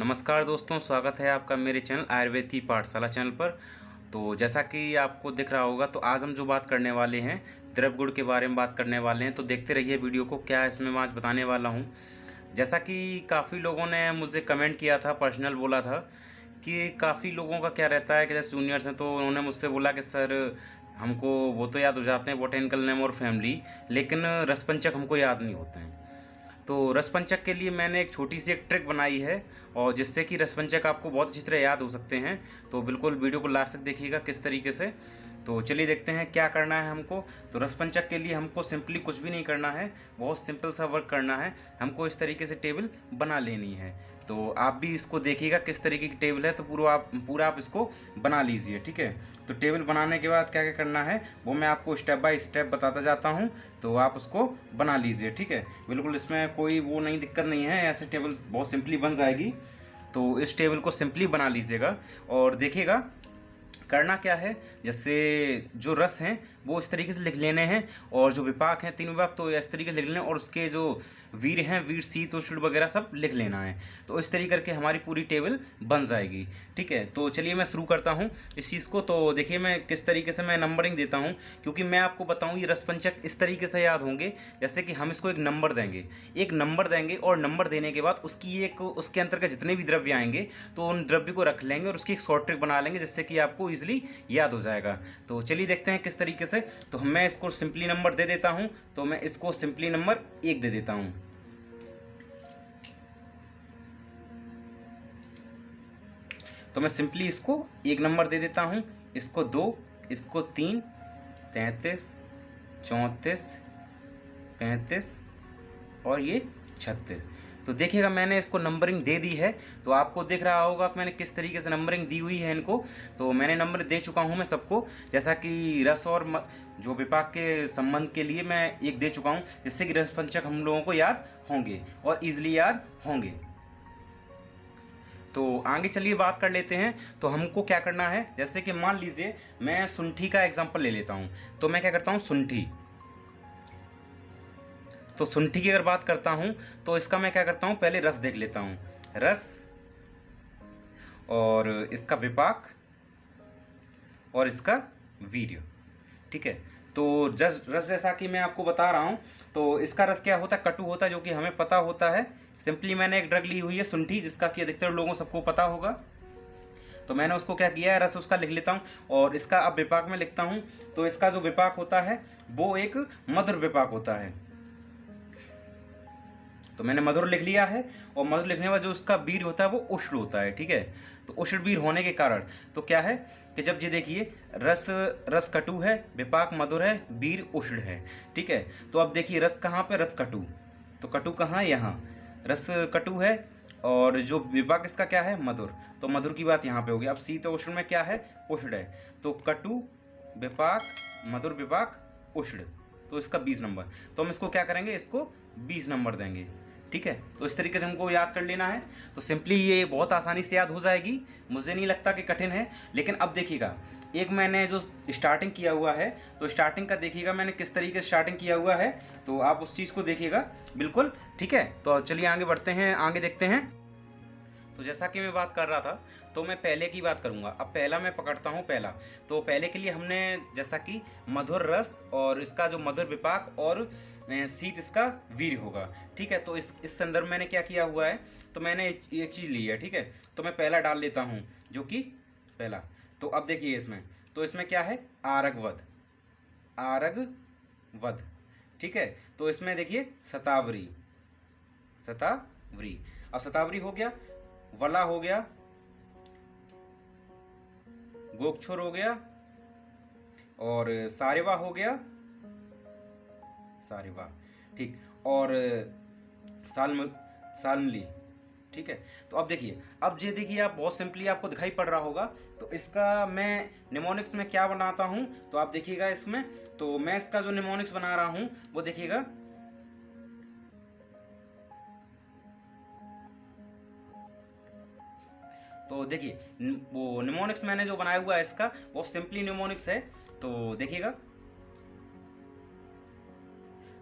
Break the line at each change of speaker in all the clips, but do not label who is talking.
नमस्कार दोस्तों, स्वागत है आपका मेरे चैनल आयुर्वेद की पाठशाला चैनल पर। तो जैसा कि आपको दिख रहा होगा, तो आज हम जो बात करने वाले हैं द्रव गुड़ के बारे में बात करने वाले हैं। तो देखते रहिए वीडियो को, क्या इसमें मैं आज बताने वाला हूं। जैसा कि काफ़ी लोगों ने मुझे कमेंट किया था, पर्सनल बोला था कि काफ़ी लोगों का क्या रहता है कि जैसे जूनियर्स हैं, तो उन्होंने मुझसे बोला कि सर हमको वो तो याद हो जाते हैं बोटेनिकल नेम और फैमिली, लेकिन रसपंचक हमको याद नहीं होते हैं। तो रसपंचक के लिए मैंने एक छोटी सी एक ट्रिक बनाई है, और जिससे कि रसपंचक आपको बहुत अच्छी तरह याद हो सकते हैं। तो बिल्कुल वीडियो को लास्ट तक देखिएगा किस तरीके से। तो चलिए देखते हैं क्या करना है हमको। तो रसपंचक के लिए हमको सिंपली कुछ भी नहीं करना है, बहुत सिंपल सा वर्क करना है। हमको इस तरीके से टेबल बना लेनी है। तो आप भी इसको देखिएगा किस तरीके की टेबल है, तो पूरा आप इसको बना लीजिए, ठीक है। तो टेबल बनाने के बाद क्या क्या करना है वो मैं आपको स्टेप बाय स्टेप बताता जाता हूँ। तो आप उसको बना लीजिए, ठीक है। बिल्कुल इसमें कोई वो नहीं, दिक्कत नहीं है, ऐसे टेबल बहुत सिंपली बन जाएगी। तो इस टेबल को सिंपली बना लीजिएगा और देखिएगा करना क्या है। जैसे जो रस हैं वो इस तरीके से लिख लेने हैं, और जो विपाक हैं 3 विभाग तो इस तरीके से लिख लेने, और उसके जो वीर हैं, वीर शीत उष्ण वगैरह सब लिख लेना है। तो इस तरीके करके हमारी पूरी टेबल बन जाएगी, ठीक है। तो चलिए मैं शुरू करता हूँ इस चीज़ को। तो देखिए मैं किस तरीके से मैं नंबरिंग देता हूँ, क्योंकि मैं आपको बताऊँ ये रसपंचक इस तरीके से याद होंगे। जैसे कि हम इसको एक नंबर देंगे, और नंबर देने के बाद उसके अंतर्गत जितने भी द्रव्य आएंगे तो उन द्रव्य को रख लेंगे और उसकी एक शॉर्ट ट्रिक बना लेंगे, जिससे कि आपको इजीली याद हो जाएगा। तो चलिए देखते हैं किस तरीके से। तो मैं इसको सिंपली नंबर दे देता हूं। तो मैं इसको सिंपली नंबर 1 दे देता हूं। तो मैं सिंपली इसको 1 नंबर दे देता हूं, इसको 2, इसको 3, 33, 34, 35 और ये 36। तो देखिएगा मैंने इसको नंबरिंग दे दी है। तो आपको दिख रहा होगा कि मैंने किस तरीके से नंबरिंग दी हुई है इनको। तो मैंने नंबर दे चुका हूँ मैं सबको, जैसा कि रस और जो विपाक के संबंध के लिए मैं 1 दे चुका हूँ, जिससे कि रसपंचक हम लोगों को याद होंगे और ईजिली याद होंगे। तो आगे चलिए बात कर लेते हैं। तो हमको क्या करना है, जैसे कि मान लीजिए मैं शुंठी का एग्जाम्पल ले लेता हूँ। तो मैं क्या करता हूँ, शुंठी। तो शुंठी की अगर बात करता हूं, तो इसका मैं क्या करता हूं, पहले रस देख लेता हूं। रस और इसका विपाक और इसका वीर्य, ठीक है। तो रस जैसा कि मैं आपको बता रहा हूं, तो इसका रस क्या होता है, कटु होता है, जो कि हमें पता होता है। सिंपली मैंने एक ड्रग ली हुई है शुंठी, जिसका कि अधिकतर लोगों सबको पता होगा। तो मैंने उसको क्या किया है, रस उसका लिख लेता हूं, और इसका अब विपाक में लिखता हूं। तो इसका जो विपाक होता है वो एक मधुर विपाक होता है। तो मैंने मधुर लिख लिया है, और मधुर लिखने के बाद जो उसका वीर होता है वो उष्ण होता है, ठीक है। तो उष्ण वीर होने के कारण तो क्या है कि जब ये देखिए रस कटु है, विपाक मधुर है, वीर उष्ण है, ठीक है। तो अब देखिए रस कहाँ पे, रस कटु। तो कटु कहाँ है, यहाँ रस कटु है, और जो विपाक इसका क्या है, मधुर। तो मधुर की बात यहाँ पे होगी। अब शीत उष्ण में क्या है, उष्ण है। तो कटु विपाक मधुर विपाक उष्ण, तो इसका 20 नंबर। तो हम इसको क्या करेंगे, इसको 20 नंबर देंगे, ठीक है। तो इस तरीके से हमको याद कर लेना है। तो सिंपली ये बहुत आसानी से याद हो जाएगी, मुझे नहीं लगता कि कठिन है। लेकिन अब देखिएगा, एक मैंने जो स्टार्टिंग किया हुआ है, तो स्टार्टिंग का देखिएगा मैंने किस तरीके से स्टार्टिंग किया हुआ है। तो आप उस चीज़ को देखिएगा बिल्कुल, ठीक है। तो चलिए आगे बढ़ते हैं, आगे देखते हैं। तो जैसा कि मैं बात कर रहा था, तो मैं पहले की बात करूंगा। अब पहला मैं पकड़ता हूं, पहला। तो पहले के लिए हमने जैसा कि मधुर रस और इसका जो मधुर विपाक और शीत इसका वीर होगा, ठीक है। तो इस संदर्भ मैंने क्या किया हुआ है, तो मैंने एक चीज़ ली है, ठीक है। तो मैं पहला डाल लेता हूं, जो कि पहला। तो अब देखिए इसमें, तो इसमें क्या है, आरगवध, आरगवध, ठीक है। तो इसमें देखिए शतावरी, शतावरी। अब शतावरी हो गया, वला हो गया, गोक्षुर हो गया, और सारेवा हो गया, सारेवा, ठीक। और सालमली, ठीक है। तो अब देखिए, अब ये देखिए आप बहुत सिंपली आपको दिखाई पड़ रहा होगा। तो इसका मैं निमोनिक्स में क्या बनाता हूं, तो आप देखिएगा इसमें। तो मैं इसका जो निमोनिक्स बना रहा हूं वो देखिएगा, तो देखिए वो निमोनिक्स मैंने जो बनाया हुआ है इसका, वो सिंपली निमोनिक्स है। तो देखिएगा,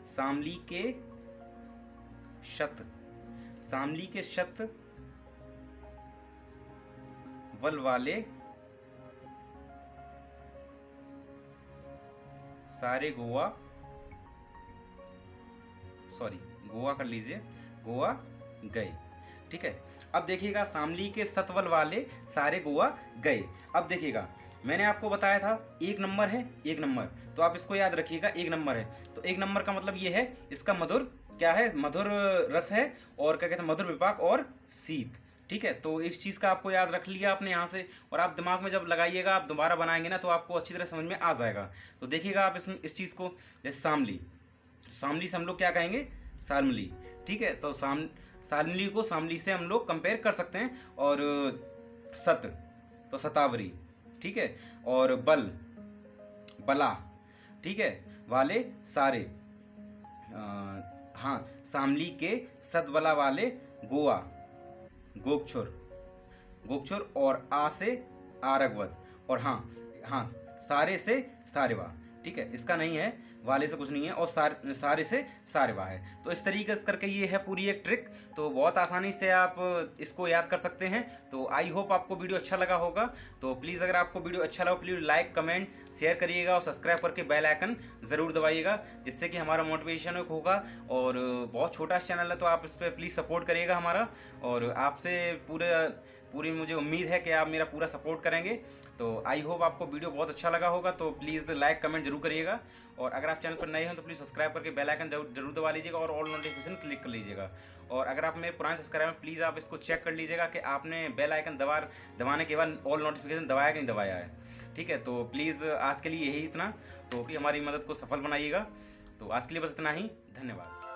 शामली के शत, शामली के शत सतवल वाले सारे गोवा, सॉरी गोवा कर लीजिए, गोवा गए। ठीक है, अब देखिएगा शामली के सतवल वाले सारे गोवा गए। अब देखिएगा मैंने आपको बताया था एक नंबर है, एक नंबर, तो आप इसको याद रखिएगा, एक नंबर है। तो एक नंबर का मतलब ये है, इसका मधुर क्या है, मधुर रस है, और क्या कहते हैं, मधुर विपाक और शीत। ठीक है, तो इस चीज़ का आपको याद रख लिया आपने यहाँ से, और आप दिमाग में जब लगाइएगा, आप दोबारा बनाएंगे ना, तो आपको अच्छी तरह समझ में आ जाएगा। तो देखिएगा आप इसमें इस चीज़ को, जैसे शामली, शामली से हम लोग क्या कहेंगे, शामली। ठीक है, तो शामली को शामली से हम लोग कंपेयर कर सकते हैं। और सत तो शतावरी, ठीक है, और बल बला, ठीक है, वाले सारे, हाँ, शामली के सतबला वाले गोवा, गोक्षुर, गोक्षुर, और आ से आरगवत, और हाँ हाँ सारे से सारेवा। ठीक है, इसका नहीं है, वाले से कुछ नहीं है, और सारे से सारेवा है। तो इस तरीके से करके ये है पूरी एक ट्रिक, तो बहुत आसानी से आप इसको याद कर सकते हैं। तो आई होप आपको वीडियो अच्छा लगा होगा। तो प्लीज़ अगर आपको वीडियो अच्छा लगा, प्लीज़ लाइक कमेंट शेयर करिएगा, और सब्सक्राइब करके बेल आइकन ज़रूर दबाइएगा, जिससे कि हमारा मोटिवेशन होगा। और बहुत छोटा चैनल है, तो आप इस पर प्लीज़ सपोर्ट करिएगा हमारा, और आपसे पूरी मुझे उम्मीद है कि आप मेरा पूरा सपोर्ट करेंगे। तो आई होप आपको वीडियो बहुत अच्छा लगा होगा। तो प्लीज़ लाइक कमेंट जरूर करिएगा, और अगर आप चैनल पर नए हैं तो प्लीज़ सब्सक्राइब करके बेल आइकन जरूर दबा लीजिएगा, और ऑल नोटिफिकेशन क्लिक कर लीजिएगा। और अगर आप मेरे पुराने सब्सक्राइबर, प्लीज़ आप इसको चेक कर लीजिएगा कि आपने बेल आइकन दबाने के बाद ऑल नोटिफिकेशन दबाया कि नहीं दबाया है। ठीक है, तो प्लीज़ आज के लिए यही इतना, तो भी हमारी मदद को सफल बनाइएगा। तो आज के लिए बस इतना ही, धन्यवाद।